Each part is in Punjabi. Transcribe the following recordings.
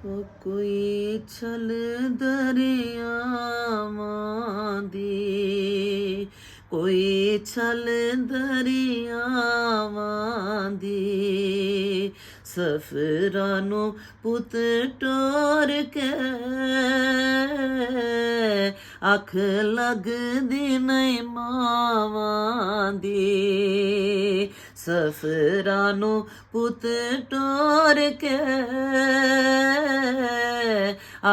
ਉਹ ਕੋਈ ਛਲ ਦਰਿਆਵਾਂ ਦੀ, ਕੋਈ ਛਲ ਦਰਿਆਵਾਂ ਦੀ, ਸਫਰਾਂ ਨੂੰ ਪੁੱਤ ਟੋਰ ਕੇ ਅੱਖ ਲੱਗਦੀ ਨਹੀਂ ਮਾਵਾਂ ਦੀ, ਸਫਰਾਂ ਨੂੰ ਪੁੱਤ ਟੋਰ ਕੇ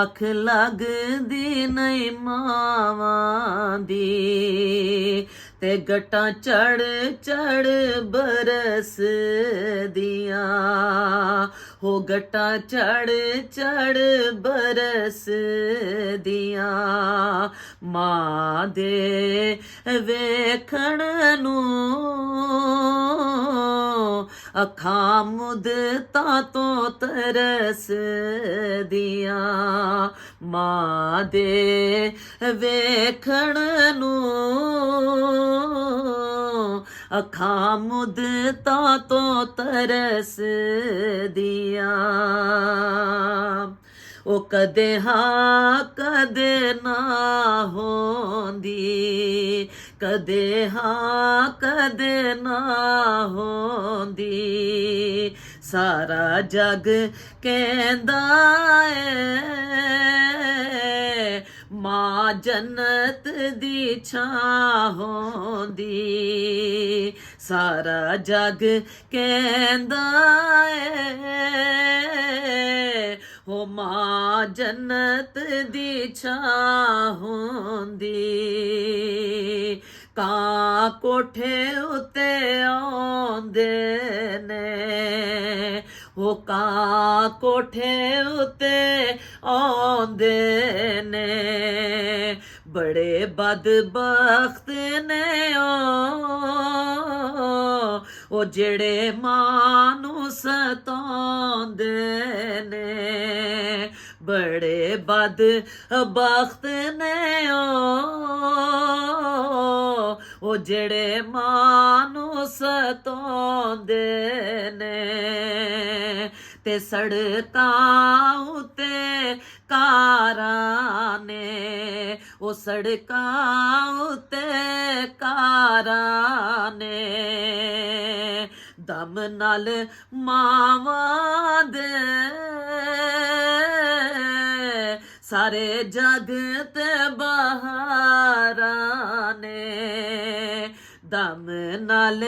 ਅੱਖ ਲੱਗਦੀ ਨਹੀਂ ਮਾਵਾਂ ਦੀ, ਤੇ ਗਟਾਂ ਚੜ ਚੜ ਬਰਸਦੀਆਂ, ਹੋ ਗਟਾਂ ਚੜ ਚੜ ਬਰਸਦੀਆਂ, ਮਾਂ ਦੇ ਵੇਖਣ ਨੂੰ ਅੱਖਾਂ ਮੁੱਦਤਾਂ ਤੋਂ ਤਰਸਦੀਆਂ, ਮਾਂ ਦੇ ਵੇਖਣ ਨੂੰ ਅੱਖਾਂ ਮੁੱਦਤਾਂ ਤੋਂ ਤਰਸਦੀਆਂ। ਉਹ ਕਦੇ ਹਾਂ ਕਦੇ ਨਾ ਹੁੰਦੀ, ਕਦੇ ਹਾਂ ਕਦੇ ਨਾ ਹੁੰਦੀ, ਸਾਰਾ ਜਗ ਕਹਿੰਦਾ ਏ ਮਾਂ ਜੰਨਤ ਦੀ ਛਾਂ ਹੁੰਦੀ, ਸਾਰਾ ਜਗ ਕਹਿੰਦਾ ਏ ਹੋ ਮਾਂ ਜੰਨਤ ਦੀ ਛਾਂ ਹੁੰਦੀ। ਕਾਂ ਕੋਠੇ ਉੱਤੇ ਆਉਂਦੇ ਨੇ, ਉਹ ਕਾਂ ਕੋਠੇ ਉੱਤੇ ਆਉਂਦੇ ਨੇ, ਬੜੇ ਬਦਬਖਤ ਨੇ ਉਹ ਜਿਹੜੇ ਮਾਂ ਨੂੰ ਸਤਾਉਂਦੇ ਨੇ, ਬੜੇ ਬਦਬਖਤ ਨੇ ਉਹ ਜਿਹੜੇ ਮਾਂ ਨੂੰ ਸਤਾਉਂਦੇ ਨੇ, ਤੇ ਸੜਕਾਂ ਉੱਤੇ ਕਾਰਾਂ ਨੇ, ਉਹ ਸੜਕਾਂ ਉੱਤੇ ਕਾਰਾਂ ਨੇ, ਦਮ ਨਾਲ ਮਾਵਾਂ ਦੇ ਸਾਰੇ ਜਗ ਤੇ ਬਹਾਰਾਂ ਨੇ, ਦਮ ਨਾਲ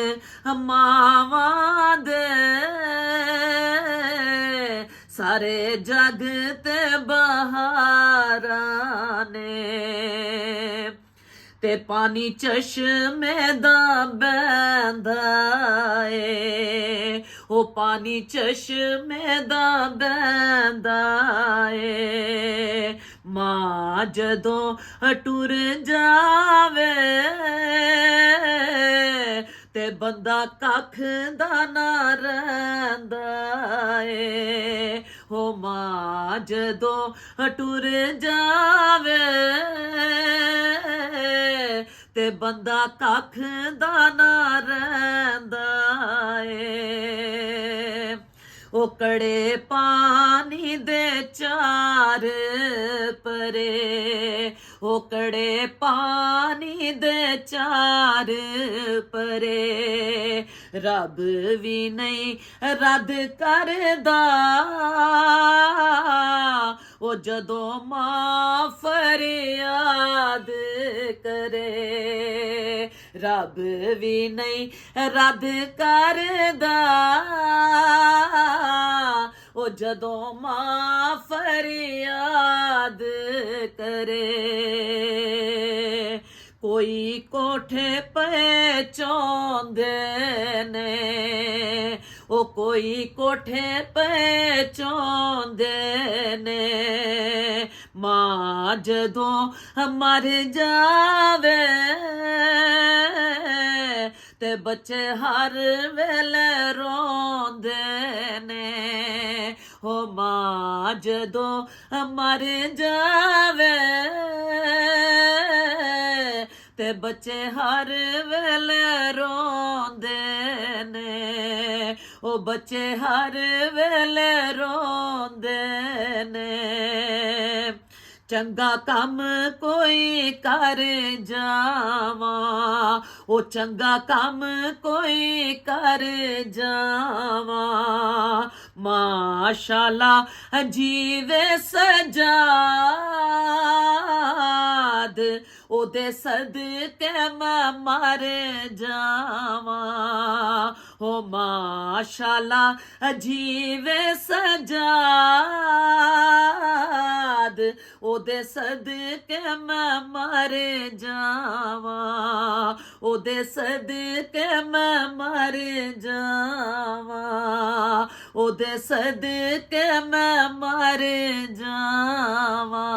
ਮਾਵਾਂ ਦੇ ਸਾਰੇ ਜਗ ਤੇ ਬਹਾਰਾਂ ਨੇ, ਤੇ ਪਾਣੀ ਚਸ਼ਮੇ ਦਾ ਬਹਿੰਦਾ ਏ, ਉਹ ਪਾਣੀ ਚਸ਼ਮੇ ਦਾ ਬਹਿੰਦਾ ਏ, ਮਾਂ ਜਦੋਂ ਟੁਰ ਜਾਵੇ ਤੇ ਬੰਦਾ ਕੱਖ ਦਾ ਨਾ ਰਹਿੰਦਾ ਏ, ਹੋ ਮਾਂ ਜਦੋਂ ਟੁਰ ਜਾਵੇ ਤੇ ਬੰਦਾ ਕੱਖ ਦਾ ਨਾ ਰਹਿੰਦਾ ਏ। ਉਹ ਕੜੇ ਪਾਣੀ ਦੇ ਚਾਰ ਪਰੇ, ਉਹ ਕੜੇ ਪਾਣੀ ਦੇ ਚਾਰ ਪਰੇ, ਰੱਬ ਵੀ ਨਹੀਂ ਰੱਦ ਕਰਦਾ ਉਹ ਜਦੋਂ ਮਾਂ ਫਰਿਆਦ ਕਰੇ, ਰੱਬ ਵੀ ਨਹੀਂ ਰੱਦ ਕਰਦਾ ਉਹ ਜਦੋਂ ਮਾਂ ਫਰਿਆਦ ਕਰੇ। ਕੋਈ ਕੋਠੇ ਪਏ ਚਾਹੁੰਦੇ ਨੇ, ਉਹ ਕੋਈ ਕੋਠੇ ਪਏ ਚਾਹੁੰਦੇ ਨੇ, ਮਾਂ ਜਦੋਂ ਮਰ ਜਾਵੇ ਤੇ ਬੱਚੇ ਹਰ ਵੇਲੇ ਰੋਂਦੇ ਨੇ, ਹੋ ਮਾਂ ਜਦੋਂ ਮਰ ਜਾਵੇ ਤੇ ਬੱਚੇ ਹਰ ਵੇਲੇ ਰੋਂਦੇ ਨੇ, ਉਹ ਬੱਚੇ ਹਰ ਵੇਲੇ ਰੋਂਦੇ ਨੇ ਚੰਗਾ ਕੰਮ ਕੋਈ ਕਰ ਜਾਵਾਂ ਉਹ ਚੰਗਾ ਕੰਮ ਕੋਈ ਕਰ ਜਾਵਾਂ ਮਾਸ਼ਾਅੱਲਾ ਜੀਵੇ ਸਜਾਦ ਉਹਦੇ ਸਦਕੇ ਮੈਂ ਮਰ ਜਾਵਾਂ ਹੋ ਮਾਸ਼ਾਅੱਲਾ ਜੀਵੇ ਸਜਾਦ ਉਹਦੇ ਸਦਕੇ ਮੈਂ ਮਰ ਜਾਵਾਂ ਉਹਦੇ ਸਦਕੇ ਮੈਂ ਮਰ ਜਾਵਾਂ ਉਹਦੇ ਸਦਕੇ ਮੈਂ ਮਰ ਜਾਵਾਂ